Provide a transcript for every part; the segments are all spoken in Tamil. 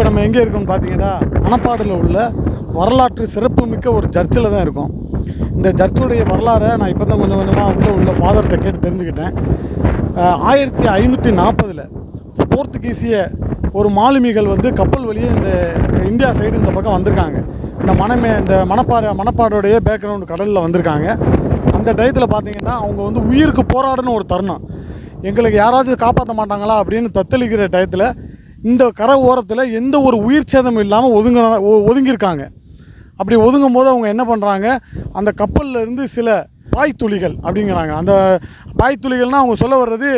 இப்போ நம்ம எங்கே இருக்கோம்னு பார்த்தீங்கன்னா மணப்பாடில் உள்ள வரலாற்று சிறப்புமிக்க ஒரு சர்ச்சில் தான் இருக்கோம். இந்த சர்ச்சுடைய வரலாறை நான் இப்போ தான் கொஞ்சம் கொஞ்சமாக உள்ள ஃபாதர்கிட்ட கேட்டு தெரிஞ்சுக்கிட்டேன். 1540 போர்த்துகீசிய ஒரு மாலுமிகள் வந்து கப்பல் வழியே இந்த இந்தியா சைடு இந்த பக்கம் வந்திருக்காங்க. இந்த மணப்பாடுடைய பேக்ரவுண்டு கடலில் வந்திருக்காங்க. அந்த டயத்தில் பார்த்தீங்கன்னா அவங்க வந்து உயிருக்கு போராடணும் ஒரு தருணம். எங்களுக்கு யாராச்சும் காப்பாற்ற மாட்டாங்களா அப்படின்னு தத்தளிக்கிற டயத்தில் இந்த கரை ஓரத்தில் எந்த ஒரு உயிர் சேதமும் இல்லாமல் ஒதுங்கியிருக்காங்க. அப்படி ஒதுங்கும் போது அவங்க என்ன பண்ணுறாங்க, அந்த கப்பலில் இருந்து சில பாய்த்துளிகள் அப்படிங்கிறாங்க. அந்த பாய்த்துளிகள்னால் அவங்க சொல்ல வர்றது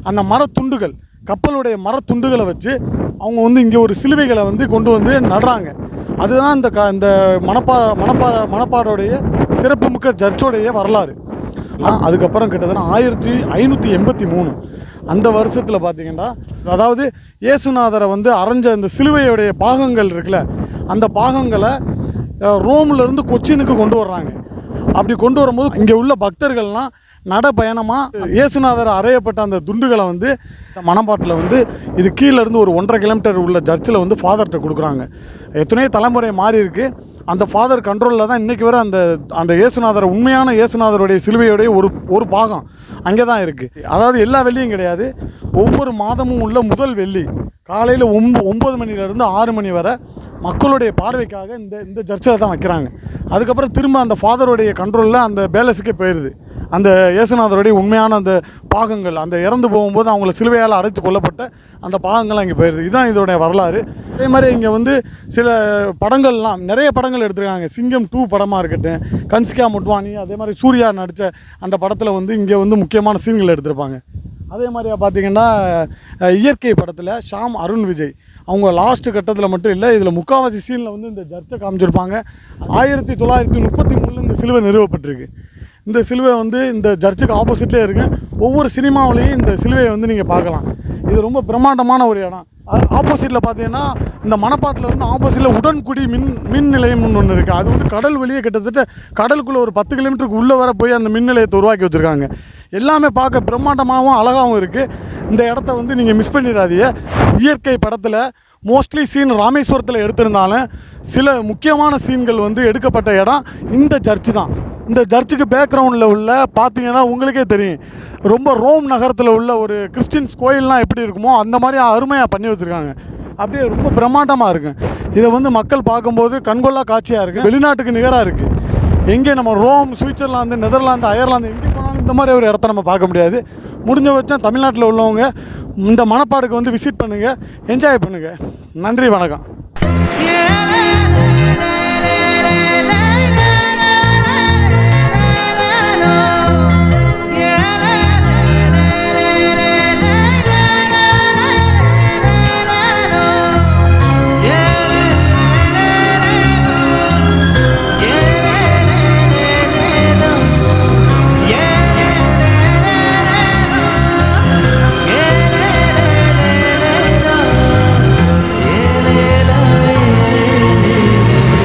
அந்த மரத்துண்டுகள், கப்பலுடைய மரத்துண்டுகளை வச்சு அவங்க வந்து இங்கே ஒரு சிலுவைகளை வந்து கொண்டு வந்து நடுறாங்க. அதுதான் இந்த மணப்பாடுடைய சிறப்புமிக்க சர்ச்சோடைய வரலாறு. அதுக்கப்புறம் கிட்டத்தட்ட 1583 அந்த வருஷத்தில் பார்த்திங்கன்னா, அதாவது இயேசுநாதரை வந்து அரைஞ்ச அந்த சிலுவையுடைய பாகங்கள் இருக்குல்ல, அந்த பாகங்களை ரோம்லேருந்து கொச்சினுக்கு கொண்டு வர்றாங்க. அப்படி கொண்டு வரும்போது இங்கே உள்ள பக்தர்கள்லாம் நடப்பயணமாக இயேசுநாதர் அறையப்பட்ட அந்த துண்டுகளை வந்து மணப்பாட்டில் வந்து இது கீழேருந்து ஒரு 1.5 கிலோமீட்டர் உள்ள சர்ச்சில் வந்து ஃபாதர்கிட்ட கொடுக்குறாங்க. எத்தனையோ தலைமுறை மாறி இருக்குது. அந்த ஃபாதர் கண்ட்ரோலில் தான் இன்றைக்கி வர அந்த இயேசுநாதர், உண்மையான இயேசுநாதருடைய சிலுவையுடைய ஒரு பாகம் அங்கே தான் இருக்குது. அதாவது எல்லா வெள்ளியும் கிடையாது, ஒவ்வொரு மாதமும் உள்ள முதல் வெள்ளி காலையில் 9 மணிலேருந்து 6 மணி வரை மக்களுடைய பார்வைக்காக இந்த சர்ச்சில் தான் வைக்கிறாங்க. அதுக்கப்புறம் திரும்ப அந்த ஃபாதருடைய கண்ட்ரோலில் அந்த பேலஸுக்கே போயிடுது. அந்த இயேசுநாதருடைய உண்மையான அந்த பாகங்கள், அந்த இறந்து போகும்போது அவங்கள சிலுவையால் அடைத்து கொல்லப்பட்ட அந்த பாகங்கள் அங்கே போயிடுது. இதுதான் இதோடைய வரலாறு. அதே மாதிரி இங்கே வந்து சில படங்கள்லாம், நிறைய படங்கள் எடுத்துருக்காங்க. சிங்கம் 2 படமாக இருக்கட்டும், கன்சிகா முட்வானி, அதே மாதிரி சூர்யா நடித்த அந்த படத்தில் வந்து இங்கே வந்து முக்கியமான சீன்கள் எடுத்திருப்பாங்க. அதே மாதிரியா பார்த்திங்கன்னா இயற்கை படத்தில் ஷாம் அருண் விஜய் அவங்க லாஸ்ட்டு கட்டத்தில் மட்டும் இல்லை, இதில் முக்கால்வாசி சீனில் வந்து இந்த சர்ச்சை காமிச்சிருப்பாங்க. 1933 இந்த சிலுவை நிறுவப்பட்டிருக்கு. இந்த சிலுவை வந்து இந்த சர்ச்சுக்கு ஆப்போசிட்லேயே இருக்குது. ஒவ்வொரு சினிமாவிலையும் இந்த சிலுவையை வந்து நீங்கள் பார்க்கலாம். இது ரொம்ப பிரம்மாண்டமான ஒரு இடம். ஆப்போசிட்டில் பார்த்தீங்கன்னா இந்த மணப்பாட்டில் இருந்து ஆப்போசிட்டில் உடன்குடி மின் நிலையம்னு ஒன்று இருக்குது. அது வந்து கடல் வெளியே கிட்டத்தட்ட கடலுக்குள்ளே ஒரு 10 கிலோமீட்டருக்கு உள்ளே வர போய் அந்த மின் நிலையத்தை உருவாக்கி வச்சுருக்காங்க. எல்லாமே பார்க்க பிரம்மாண்டமாகவும் அழகாகவும் இருக்குது. இந்த இடத்த வந்து நீங்கள் மிஸ் பண்ணிடாதீங்க. இயற்கை படத்தில் மோஸ்ட்லி சீன் ராமேஸ்வரத்தில் எடுத்திருந்தாலும் சில முக்கியமான சீன்கள் வந்து எடுக்கப்பட்ட இடம் இந்த சர்ச்சு தான். இந்த சர்ச்சுக்கு பேக்ரவுண்டில் உள்ள பார்த்தீங்கன்னா உங்களுக்கே தெரியும், ரொம்ப ரோம் நகரத்தில் உள்ள ஒரு கிறிஸ்டின்ஸ் கோயிலெலாம் எப்படி இருக்குமோ அந்த மாதிரி அருமையாக பண்ணி வச்சுருக்காங்க. அப்படியே ரொம்ப பிரம்மாண்டமாக இருக்கும். இதை வந்து மக்கள் பார்க்கும்போது கண்கொள்ளா காட்சியாக இருக்குது. வெளிநாட்டுக்கு நிகராக இருக்குது. எங்கே நம்ம ரோம், சுவிட்சர்லாந்து, நெதர்லாந்து, அயர்லாந்து எங்கே போனாலும் இந்த மாதிரி ஒரு இடத்த நம்ம பார்க்க முடியாது. முடிஞ்ச பட்சம் தமிழ்நாட்டில் உள்ளவங்க இந்த மணப்பாடுக்கு வந்து விசிட் பண்ணுங்கள், என்ஜாய் பண்ணுங்கள். நன்றி, வணக்கம்.